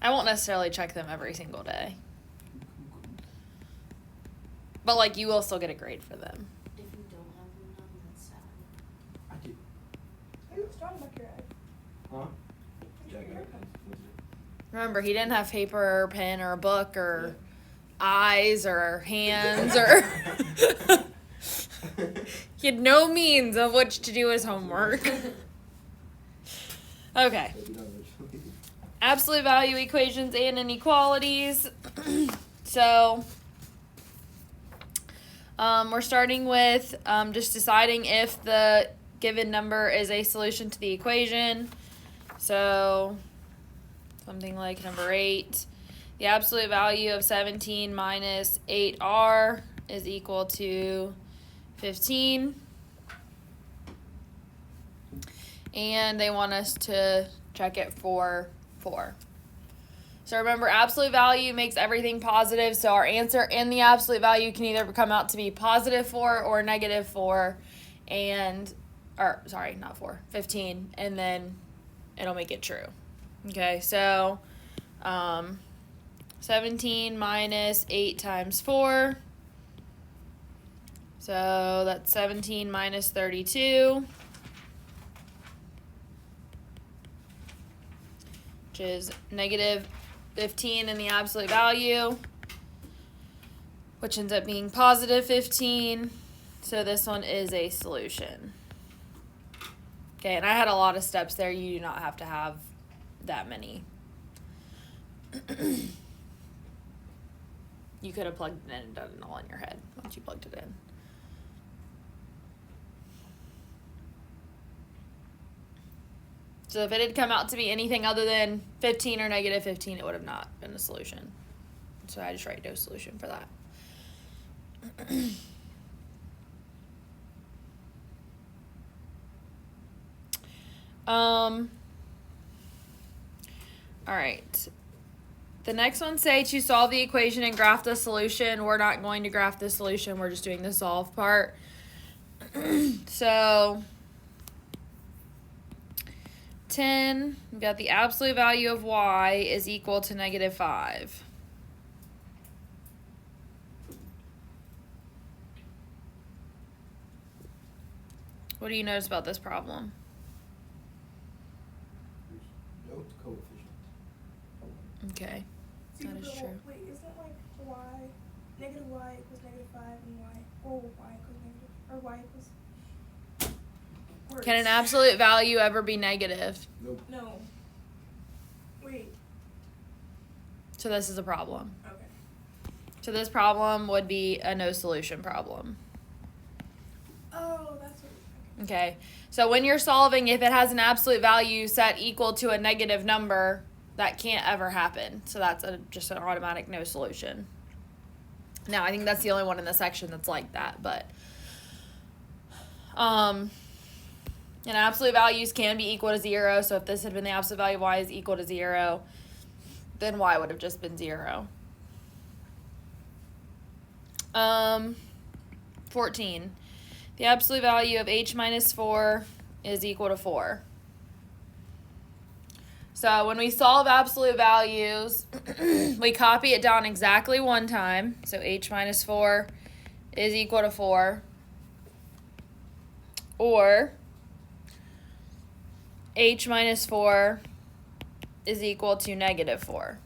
I won't necessarily check them every single day. But, like, you will still get a grade for them. If you don't have them done, that's sad. I do. Are you strong about your eye? Huh? Yeah, I got it. Remember, he didn't have paper or pen or a book or eyes or hands or... He had no means of which to do his homework. Okay. Absolute value equations and inequalities. So, we're starting with just deciding if the given number is a solution to the equation. So, something like number 8. The absolute value of 17 minus 8r is equal to 15. And they want us to check it for 4. So remember, absolute value makes everything positive. So our answer and the absolute value can either come out to be positive 4 or negative 4. Not 4, 15. And then it'll make it true. Okay, so 17 minus 8 times 4. So that's 17 minus 32. Which is negative 15 in the absolute value, which ends up being positive 15. So this one is a solution. Okay, and I had a lot of steps there. You do not have to have that many. You could have plugged it in and done it all in your head once you plugged it in. So if it had come out to be anything other than 15 or negative 15, it would have not been a solution. So I just write no solution for that. All right. The next one say to solve the equation and graph the solution. We're not going to graph the solution. We're just doing the solve part. So 10, we've got the absolute value of y is equal to negative 5. What do you notice about this problem? There's no coefficient. Okay, that is true. Wait, isn't like y, negative y equals negative 5 and y equals negative, or y equals... Can an absolute value ever be negative? Nope. No. Wait. So this is a problem. Okay. So this problem would be a no solution problem. Oh, that's what... Okay, so when you're solving, if it has an absolute value set equal to a negative number, that can't ever happen. So that's just an automatic no solution. Now, I think that's the only one in the section that's like that, but and absolute values can be equal to 0. So if this had been the absolute value of y is equal to 0, then y would have just been 0. 14. The absolute value of h minus 4 is equal to 4. So when we solve absolute values, we copy it down exactly one time. So h minus 4 is equal to 4. Or h minus 4 is equal to negative 4.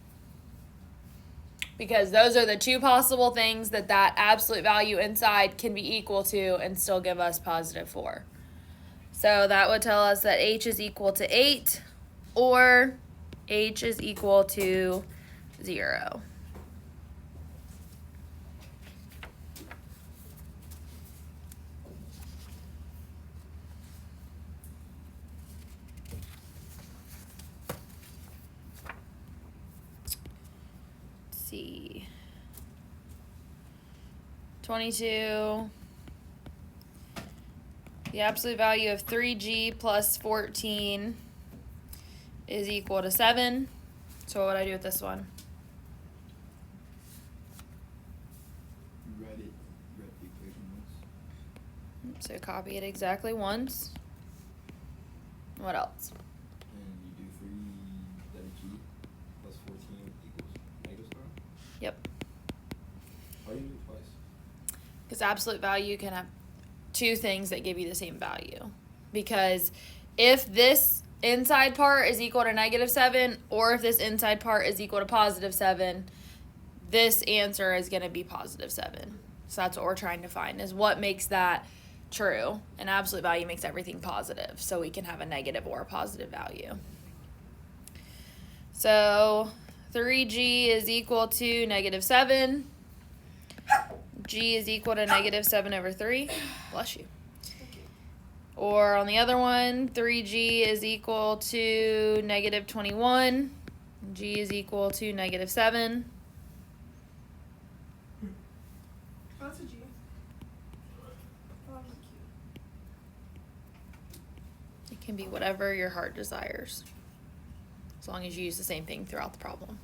Because those are the two possible things that absolute value inside can be equal to and still give us positive 4. So that would tell us that h is equal to 8 or h is equal to 0. See, 22, the absolute value of 3g plus 14 is equal to 7. So what would I do with this one? Read the equation once. So copy it exactly once. What else? And you do 3 that is g Because absolute value can have two things that give you the same value. Because if this inside part is equal to -7, or if this inside part is equal to +7, this answer is going to be +7. So that's what we're trying to find, is what makes that true. And absolute value makes everything positive, so we can have a negative or a positive value. So 3g is equal to -7. G is equal to -7/3. Bless you. Or on the other one, 3g is equal to -21. G is equal to -7. That's a G. It can be whatever your heart desires, as long as you use the same thing throughout the problem.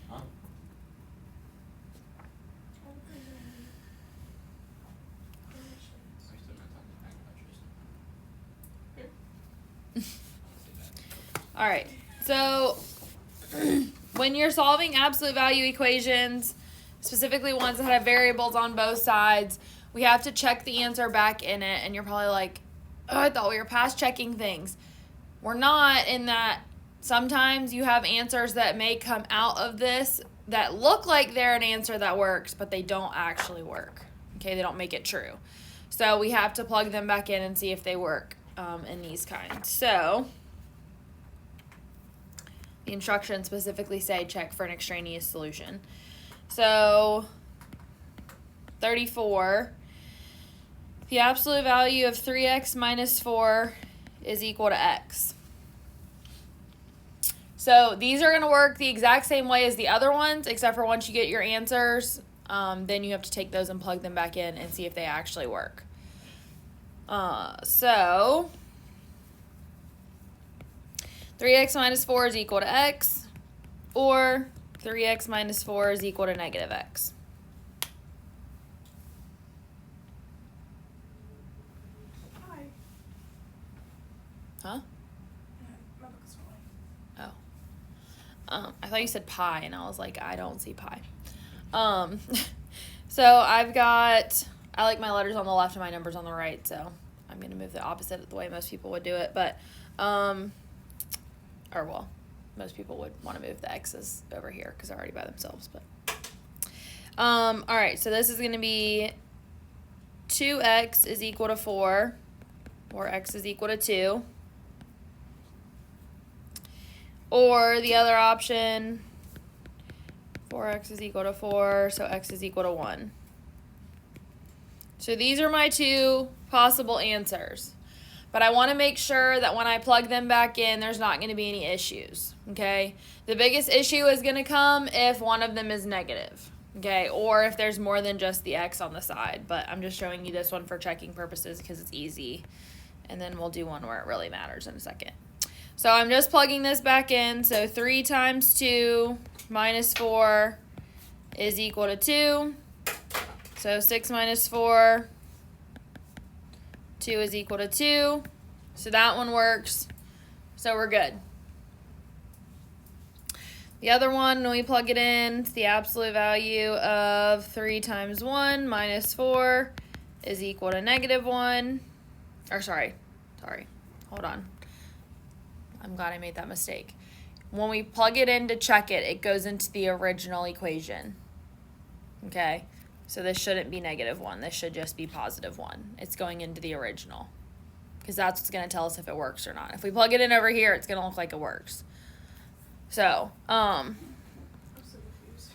Huh? I still not talking back about yours. All right, so when you're solving absolute value equations, specifically ones that have variables on both sides, we have to check the answer back in it. And you're probably like, oh, I thought we were past checking things. We're not, in that sometimes you have answers that may come out of this that look like they're an answer that works, but they don't actually work. Okay, they don't make it true. So we have to plug them back in and see if they work in these kinds. So the instructions specifically say check for an extraneous solution. So 34, the absolute value of 3x minus 4 is equal to x. So these are going to work the exact same way as the other ones, except for once you get your answers, then you have to take those and plug them back in and see if they actually work. So 3x minus 4 is equal to x, or 3x minus 4 is equal to -x. Hi. Huh? My book is falling. Oh. I thought you said pi, and I was like, I don't see pi. So I've got, I like my letters on the left and my numbers on the right, so I'm going to move the opposite of the way most people would do it, but, or well, most people would want to move the x's over here because they're already by themselves, but, all right, so this is going to be 2x is equal to 4, or x is equal to 2. Or the other option, 4x is equal to 4, so x is equal to 1. So these are my two possible answers. But I want to make sure that when I plug them back in, there's not going to be any issues, okay? The biggest issue is going to come if one of them is negative, okay? Or if there's more than just the x on the side. But I'm just showing you this one for checking purposes because it's easy. And then we'll do one where it really matters in a second. So I'm just plugging this back in. So 3 times 2 minus 4 is equal to 2. So 6 minus 4, 2 is equal to 2. So that one works. So we're good. The other one, when we plug it in, it's the absolute value of 3 times 1 minus 4 is equal to -1. Or sorry. Hold on. I'm glad I made that mistake. When we plug it in to check it, it goes into the original equation. Okay? So this shouldn't be -1. This should just be +1. It's going into the original. Because that's what's going to tell us if it works or not. If we plug it in over here, it's going to look like it works. So, I'm so confused.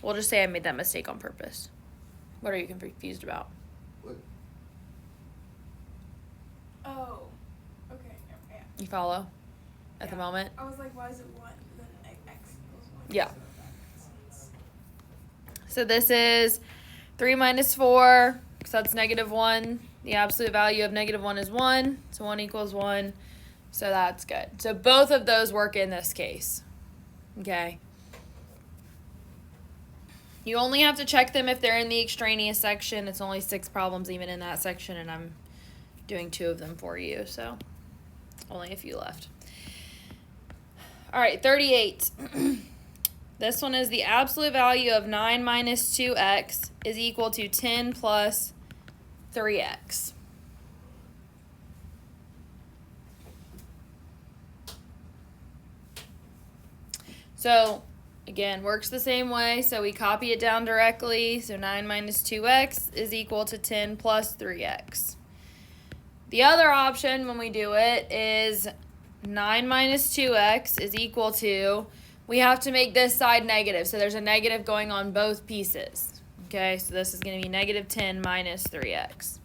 we'll just say I made that mistake on purpose. What are you confused about? What? Oh. Okay. Yeah. You follow at the Yeah. moment? I was like, why is it 1? Then x equals 1. Yeah. So this is 3 minus 4, so that's -1. The absolute value of -1 is 1, so 1 equals 1. So that's good. So both of those work in this case. Okay. You only have to check them if they're in the extraneous section. It's only 6 problems even in that section, and I'm doing 2 of them for you, so only a few left. All right, 38. This one is the absolute value of 9 minus 2x is equal to 10 plus 3x. So, again, works the same way. So we copy it down directly. So 9 minus 2x is equal to 10 plus 3x. The other option when we do it is 9 minus 2x is equal to, we have to make this side negative. So there's a negative going on both pieces. Okay, so this is going to be negative 10 minus 3x.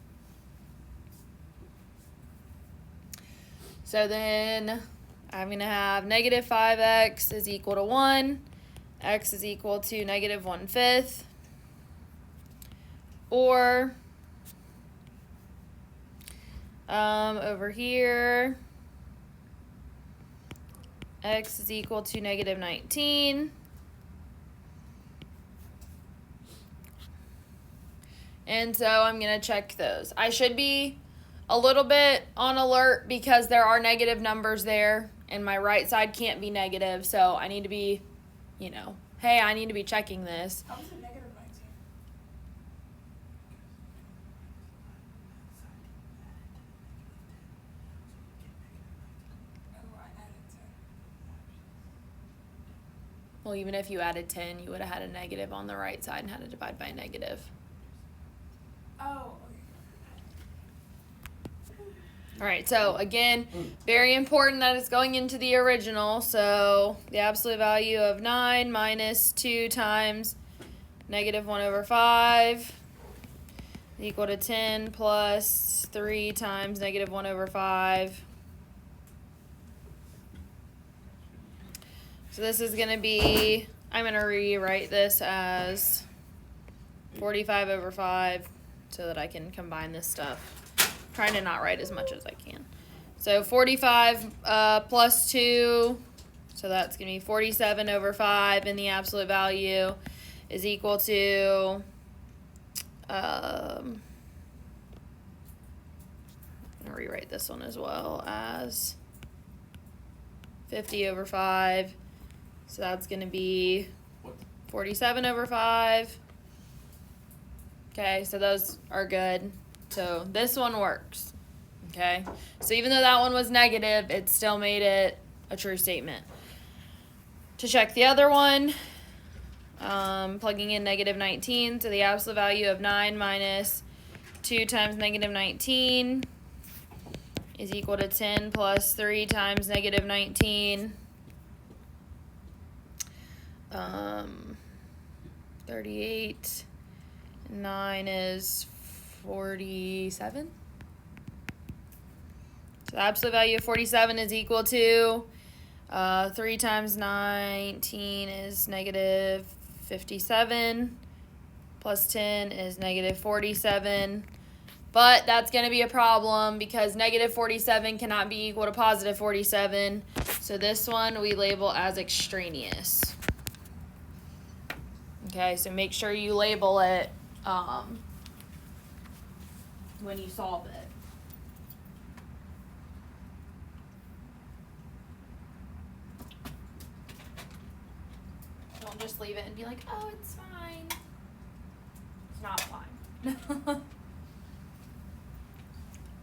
So then I'm going to have negative 5x is equal to 1. X is equal to negative 1/5. Or over here, x is equal to negative 19. And so I'm going to check those. I should be a little bit on alert because there are negative numbers there and my right side can't be negative. So I need to be, you know, hey, I need to be checking this. How was it negative 19? Oh, I added 10. Well, even if you added 10, you would have had a negative on the right side and had to divide by a negative. Oh, All right, so again, very important that it's going into the original. So the absolute value of 9 minus 2 times negative 1/5 is equal to 10 plus 3 times negative 1/5. So this is going to be, I'm going to rewrite this as 45/5 so that I can combine this stuff. Trying to not write as much as I can. So 45 plus 2, so that's going to be 47/5, and the absolute value is equal to I'm going to rewrite this one as well as 50/5. So that's going to be 47/5. Okay, so those are good. So this one works. Okay, so even though that one was negative, it still made it a true statement. To check the other one, plugging in negative 19, so the absolute value of 9 minus 2 times negative 19 is equal to 10 plus 3 times negative 19. 38. 9 is 47. So the absolute value of 47 is equal to 3 times 19 is negative 57, plus 10 is negative 47. But that's going to be a problem because negative 47 cannot be equal to positive 47. So this one we label as extraneous. Okay, so make sure you label it when you solve it. Don't just leave it and be like, oh, it's fine. It's not fine.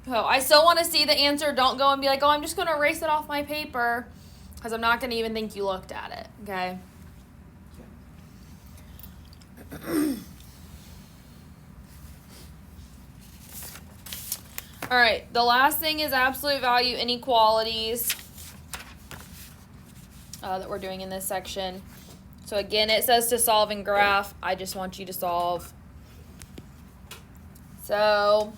Oh, I still want to see the answer. Don't go and be like, oh, I'm just going to erase it off my paper because I'm not going to even think you looked at it, okay? All right, the last thing is absolute value inequalities that we're doing in this section. So again, it says to solve and graph. I just want you to solve. So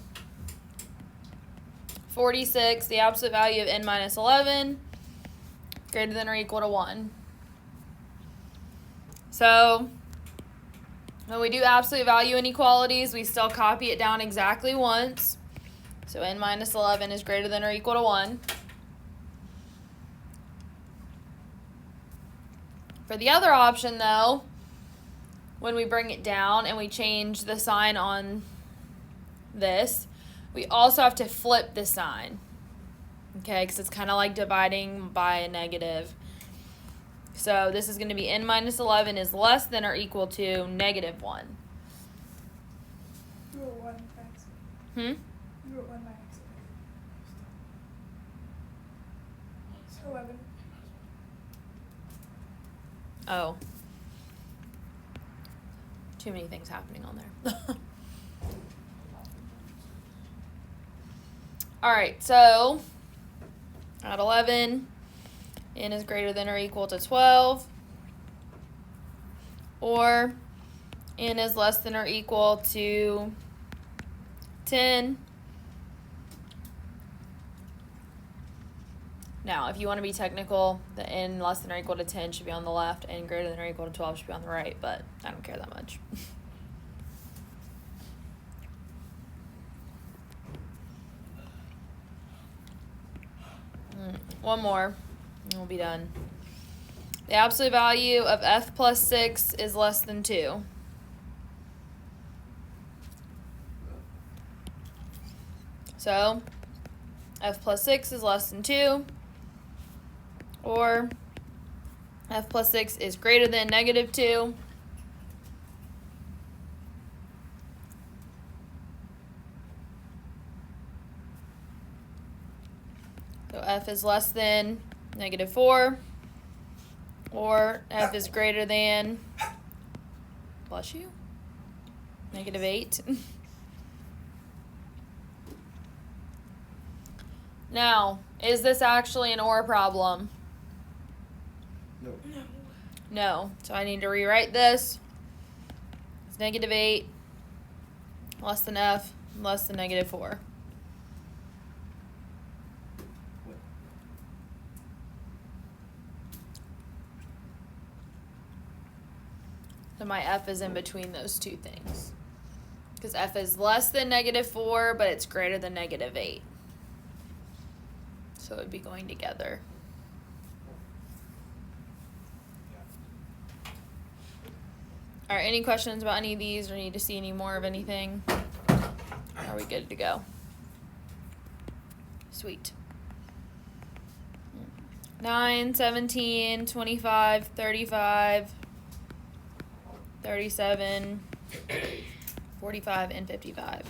46, the absolute value of n minus 11, greater than or equal to 1. So when we do absolute value inequalities, we still copy it down exactly once. So n minus 11 is greater than or equal to 1. For the other option, though, when we bring it down and we change the sign on this, we also have to flip the sign. Okay, because it's kind of like dividing by a negative. So this is going to be n minus 11 is less than or equal to negative 1. You wrote 1 by accident. You wrote 1 by accident. 11. Oh. Too many things happening on there. Alright, so at 11, n is greater than or equal to 12. Or n is less than or equal to 10. Now, if you want to be technical, the n less than or equal to 10 should be on the left, and greater than or equal to 12 should be on the right, but I don't care that much. One more, and we'll be done. The absolute value of f plus 6 is less than 2. So, f plus 6 is less than 2. Or f plus 6 is greater than negative 2. So f is less than negative 4. Or f is greater than, bless you, negative 8. Now, is this actually an OR problem? No. No. So I need to rewrite this. It's negative 8, less than f, less than negative 4. What? So my f is in between those two things. Because f is less than negative 4, but it's greater than negative 8. So it would be going together. All right, any questions about any of these or need to see any more of anything? Are we good to go? Sweet. 9, 17, 25, 35, 37, 45, and 55.